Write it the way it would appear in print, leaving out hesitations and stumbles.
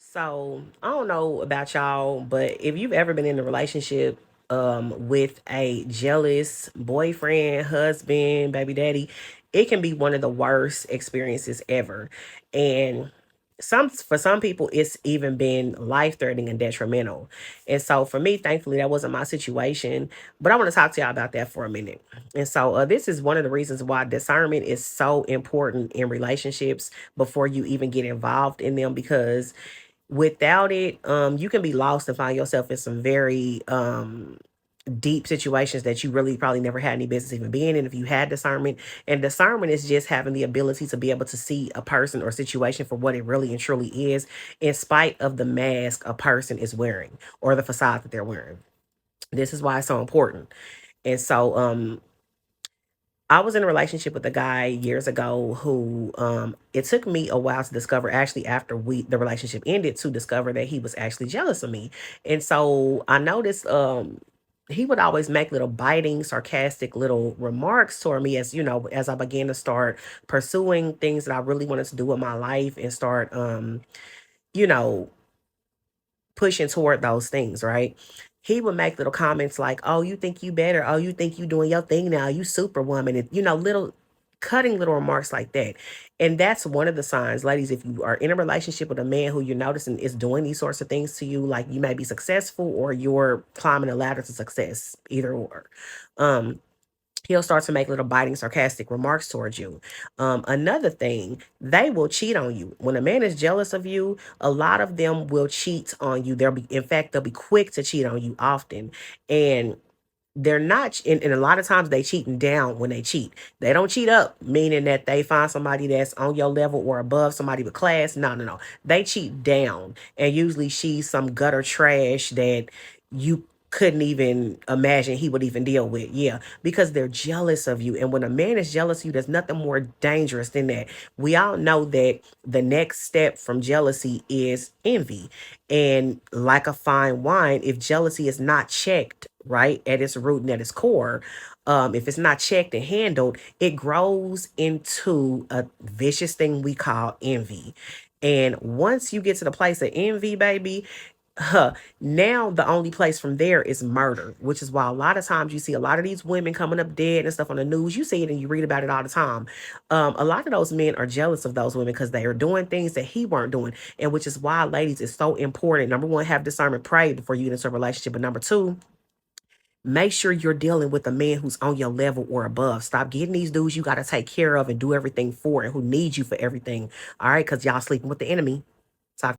So I don't know about y'all, but if you've ever been in a relationship with a jealous boyfriend, husband, baby daddy, it can be one of the worst experiences ever. And some people it's even been life threatening and detrimental. And so for me, thankfully that wasn't my situation. But I want to talk to y'all about that for a minute. And so this is one of the reasons why discernment is so important in relationships before you even get involved in them, because without it, you can be lost and find yourself in some very deep situations that you really probably never had any business even being in if you had discernment. And discernment is just having the ability to be able to see a person or situation for what it really and truly is, in spite of the mask a person is wearing or the facade that they're wearing. This is why it's so important. And so I was in a relationship with a guy years ago who it took me a while to discover, actually after the relationship ended, to discover that he was actually jealous of me. And so I noticed he would always make little biting, sarcastic little remarks toward me, as you know, as I began to start pursuing things that I really wanted to do with my life and start you know, pushing toward those things, right? He would make little comments like, "Oh, you think you better? Oh, you think you doing your thing now? You superwoman?" And little cutting little remarks like that. And that's one of the signs, ladies, if you are in a relationship with a man who you're noticing is doing these sorts of things to you, like you may be successful or you're climbing a ladder to success, either or. Um, he'll start to make little biting, sarcastic remarks towards you. Another thing, they will cheat on you. When a man is jealous of you, a lot of them will cheat on you. In fact, they'll be quick to cheat on you often. And they're not, and a lot of times they cheating down when they cheat. They don't cheat up, meaning that they find somebody that's on your level or above, somebody with class. No, no, no. They cheat down. And usually she's some gutter trash that you couldn't even imagine he would even deal with. Yeah, because they're jealous of you. And when a man is jealous of you, there's nothing more dangerous than that. We all know that the next step from jealousy is envy. And like a fine wine, if jealousy is not checked, right, at its root and at its core, if it's not checked and handled, it grows into a vicious thing we call envy. And once you get to the place of envy, baby, huh, now the only place from there is murder, which is why a lot of times you see a lot of these women coming up dead and stuff on the news. You see it and you read about it all the time. A lot of those men are jealous of those women because they are doing things that he weren't doing. And which is why, ladies, it's so important. Number one, have discernment, pray before you get into a relationship. But number two, make sure you're dealing with a man who's on your level or above. Stop getting these dudes you got to take care of and do everything for and who need you for everything. All right, because y'all sleeping with the enemy.